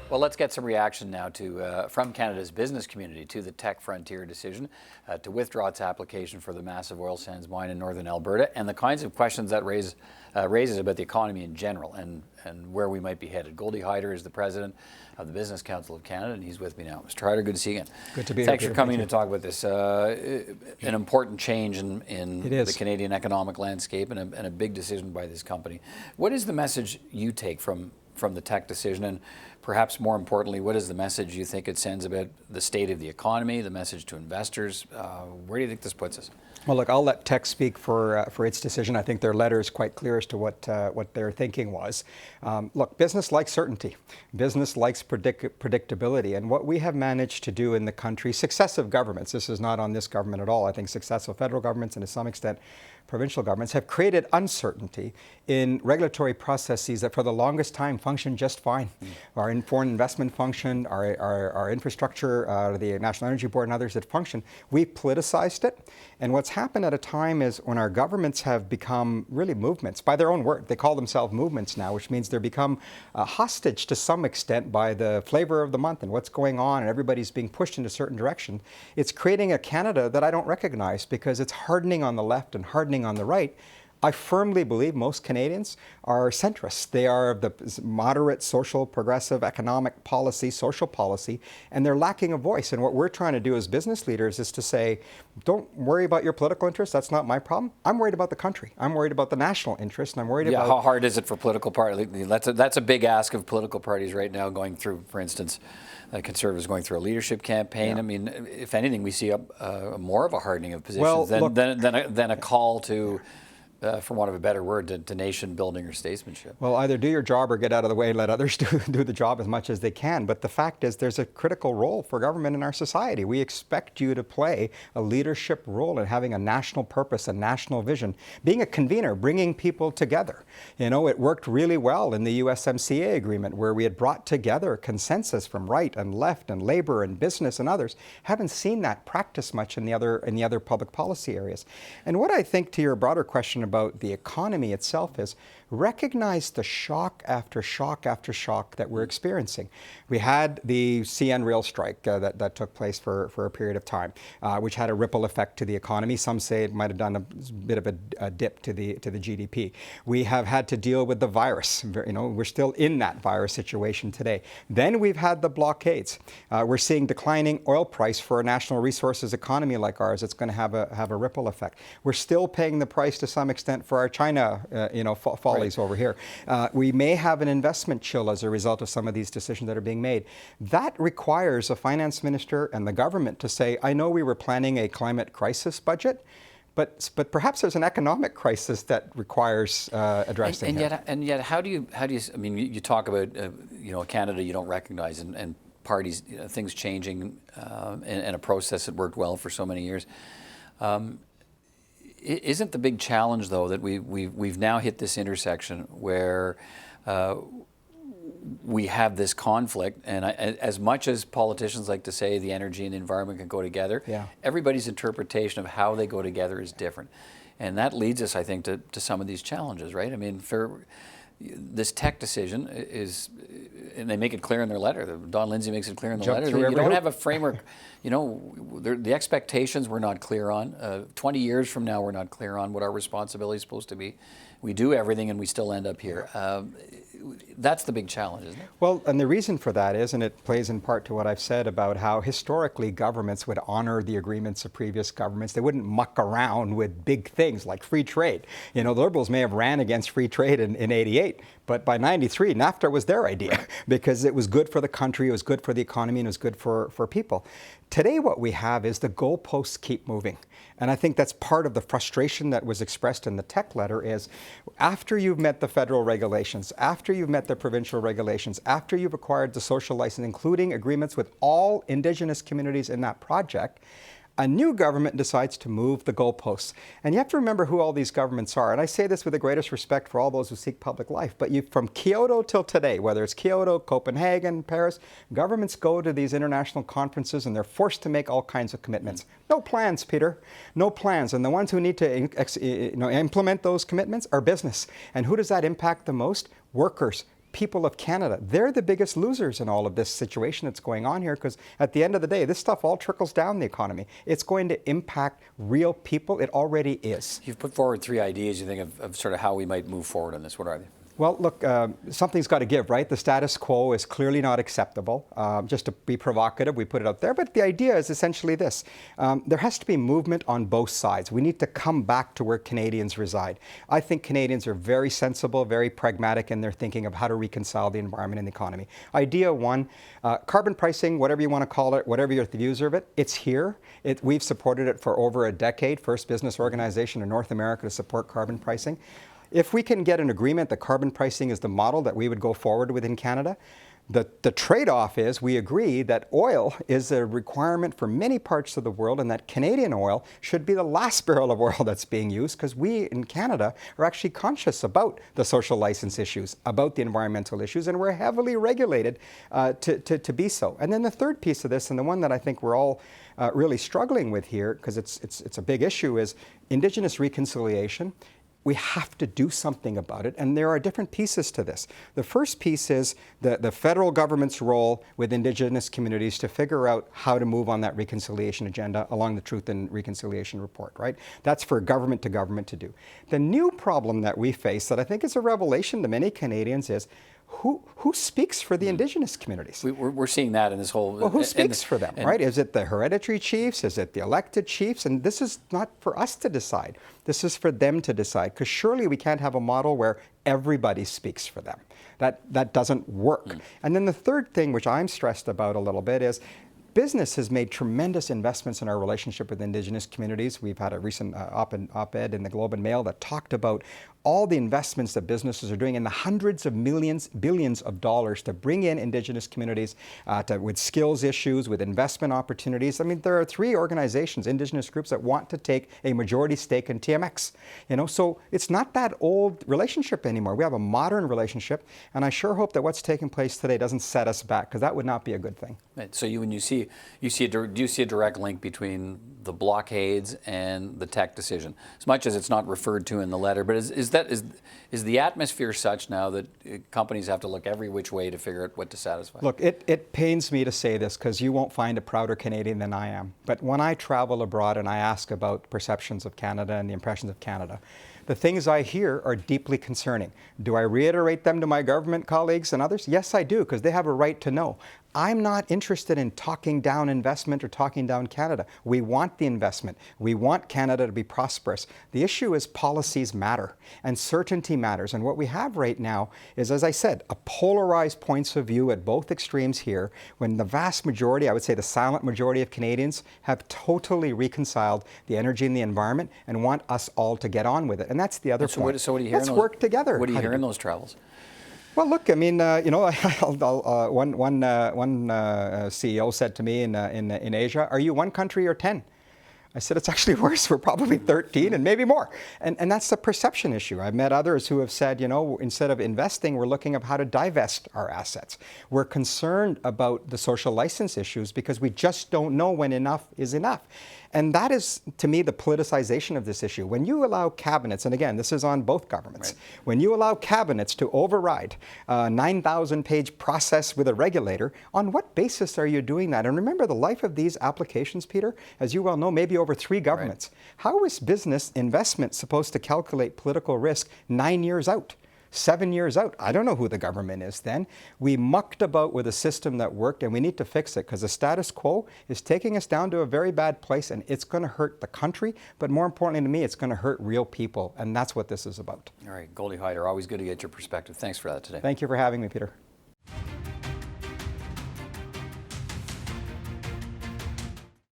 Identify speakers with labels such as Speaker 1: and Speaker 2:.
Speaker 1: Well, let's get some reaction now from Canada's business community to the Teck Frontier decision to withdraw its application for the massive oil sands mine in northern Alberta, and the kinds of questions that raises about the economy in general and where we might be headed. Goldy Hyder is the president of the Business Council of Canada, and he's with me now. Mr. Hyder, good to see you again.
Speaker 2: Good to be here.
Speaker 1: Thanks for coming to talk about this. An important change in the Canadian economic landscape and a big decision by this company. What is the message you take from the Teck decision, and perhaps more importantly, what is the message you think it sends about the state of the economy, the message to investors? Where do you think this puts us?
Speaker 2: Well, look, I'll let Teck speak for its decision. I think their letter is quite clear as to what their thinking was. Look, business likes certainty. Business likes predictability. And what we have managed to do in the country, successive governments, this is not on this government at all, I think successive federal governments and to some extent provincial governments have created uncertainty in regulatory processes that for the longest time functioned just fine. Our foreign investment function, our infrastructure, the National Energy Board and others that function, we politicized it. And what's happened at a time is when our governments have become really movements, by their own word, they call themselves movements now, which means they're become hostage to some extent by the flavor of the month and what's going on, and everybody's being pushed in a certain direction. It's creating a Canada that I don't recognize because it's hardening on the left and hardening on the right. I firmly believe most Canadians are centrists. They are of the moderate, social, progressive, economic policy, social policy, and they're lacking a voice. And what we're trying to do as business leaders is to say, don't worry about your political interests. That's not my problem. I'm worried about the country. I'm worried about the national interest, and I'm worried about...
Speaker 1: How hard is it for political parties? That's a big ask of political parties right now, going through, for instance, Conservatives going through a leadership campaign. Yeah. I mean, if anything, we see more of a hardening of positions than a call to... for want of a better word, to nation building or statesmanship.
Speaker 2: Well, either do your job or get out of the way and let others do the job as much as they can. But the fact is there's a critical role for government in our society. We expect you to play a leadership role in having a national purpose, a national vision, being a convener, bringing people together. You know, it worked really well in the USMCA agreement where we had brought together consensus from right and left and labor and business and others. Haven't seen that practiced much in the other public policy areas. And what I think to your broader question about the economy itself is recognize the shock after shock after shock that we're experiencing. We had the CN rail strike that took place for a period of time, which had a ripple effect to the economy. Some say it might have done a bit of a dip to the GDP. We have had to deal with the virus. You know, we're still in that virus situation today. Then we've had the blockades. We're seeing declining oil price for a national resources economy like ours. It's going to have a ripple effect. We're still paying the price to some extent for our China, follies over here. We may have an investment chill as a result of some of these decisions that are being made. That requires a finance minister and the government to say, I know we were planning a climate crisis budget, but perhaps there's an economic crisis that requires addressing.
Speaker 1: And yet, how do you? I mean, you talk about Canada you don't recognize and parties, things changing, and a process that worked well for so many years. Isn't the big challenge, though, that we've now hit this intersection where we have this conflict, and as much as politicians like to say the energy and the environment can go together, everybody's interpretation of how they go together is different. And that leads us, I think, to some of these challenges, right? I mean, for this Teck decision is, and they make it clear in their letter, Don Lindsay makes it clear in the letter, you don't have a framework, the expectations we're not clear on. 20 years from now, we're not clear on what our responsibility is supposed to be. We do everything and we still end up here. That's the big challenge, isn't it?
Speaker 2: Well, and the reason for that is, and it plays in part to what I've said about how historically governments would honor the agreements of previous governments. They wouldn't muck around with big things like free trade. You know, the Liberals may have ran against free trade in 88, but by 93, NAFTA was their idea because it was good for the country, it was good for the economy, and it was good for people. Today, what we have is the goalposts keep moving. And I think that's part of the frustration that was expressed in the Teck letter is after you've met the federal regulations, after you've met the provincial regulations, after you've acquired the social license, including agreements with all Indigenous communities in that project, a new government decides to move the goalposts. And you have to remember who all these governments are. And I say this with the greatest respect for all those who seek public life. But from Kyoto till today, whether it's Kyoto, Copenhagen, Paris, governments go to these international conferences and they're forced to make all kinds of commitments. No plans, Peter. No plans. And the ones who need to implement those commitments are business. And who does that impact the most? Workers, people of Canada. They're the biggest losers in all of this situation that's going on here, because at the end of the day, this stuff all trickles down the economy. It's going to impact real people. It already is.
Speaker 1: You've put forward 3 ideas, you think, of sort of how we might move forward on this. What are they?
Speaker 2: Well, look, something's got to give, right? The status quo is clearly not acceptable. Just to be provocative, we put it out there. But the idea is essentially this. There has to be movement on both sides. We need to come back to where Canadians reside. I think Canadians are very sensible, very pragmatic in their thinking of how to reconcile the environment and the economy. Idea 1, carbon pricing, whatever you want to call it, whatever your views of it, it's here. We've supported it for over a decade, first business organization in North America to support carbon pricing. If we can get an agreement that carbon pricing is the model that we would go forward with in Canada, the trade-off is we agree that oil is a requirement for many parts of the world, and that Canadian oil should be the last barrel of oil that's being used, because we in Canada are actually conscious about the social license issues, about the environmental issues, and we're heavily regulated to be so. And then the third piece of this, and the one that I think we're all really struggling with here, because it's a big issue, is Indigenous reconciliation. We have to do something about it, and there are different pieces to this. The first piece is the federal government's role with Indigenous communities to figure out how to move on that reconciliation agenda along the Truth and Reconciliation Report, right? That's for government to do. The new problem that we face, that I think is a revelation to many Canadians, is who speaks for the Indigenous communities?
Speaker 1: We're seeing that in this whole...
Speaker 2: Well, who speaks for them, right? Is it the hereditary chiefs? Is it the elected chiefs? And this is not for us to decide. This is for them to decide, because surely we can't have a model where everybody speaks for them. That doesn't work. And then the third thing, which I'm stressed about a little bit, is business has made tremendous investments in our relationship with Indigenous communities. We've had a recent op-ed in the Globe and Mail that talked about all the investments that businesses are doing in the hundreds of millions, billions of dollars to bring in Indigenous communities with skills issues, with investment opportunities. I mean, there are 3 organizations, Indigenous groups, that want to take a majority stake in TMX. You know, so it's not that old relationship anymore. We have a modern relationship, and I sure hope that what's taking place today doesn't set us back, because that would not be a good thing.
Speaker 1: Right. So do you see a direct link between the blockades and the Teck decision? As much as it's not referred to in the letter, but is the atmosphere such now that companies have to look every which way to figure out what to satisfy?
Speaker 2: Look, it pains me to say this, because you won't find a prouder Canadian than I am. But when I travel abroad and I ask about perceptions of Canada and the impressions of Canada, the things I hear are deeply concerning. Do I reiterate them to my government colleagues and others? Yes, I do, because they have a right to know. I'm not interested in talking down investment or talking down Canada. We want the investment. We want Canada to be prosperous. The issue is policies matter, and certainty matters. And what we have right now is, as I said, a polarized points of view at both extremes here, when the vast majority, I would say the silent majority of Canadians, have totally reconciled the energy and the environment and want us all to get on with it. And that's the other point.
Speaker 1: So what do you hear?
Speaker 2: Let's work together.
Speaker 1: What do you hear in those travels?
Speaker 2: Well, look, I mean, you know, one CEO said to me in Asia, "Are you one country or 10?" I said, it's actually worse. We're probably 13 and maybe more. And that's the perception issue. I've met others who have said, you know, instead of investing, we're looking at how to divest our assets. We're concerned about the social license issues because we just don't know when enough is enough. And that is, to me, the politicization of this issue. When you allow cabinets, and again, this is on both governments, right, when you allow cabinets to override a 9,000-page process with a regulator, on what basis are you doing that? And remember, the life of these applications, Peter, as you well know, maybe over 3 governments. Right. How is business investment supposed to calculate political risk 9 years out? 7 years out. I don't know who the government is then. We mucked about with a system that worked, and we need to fix it because the status quo is taking us down to a very bad place, and it's going to hurt the country, but more importantly to me, it's going to hurt real people, and that's what this is about.
Speaker 1: All right, Goldy, Hyder, always good to get your perspective. Thanks for that today.
Speaker 2: Thank you for having me, Peter.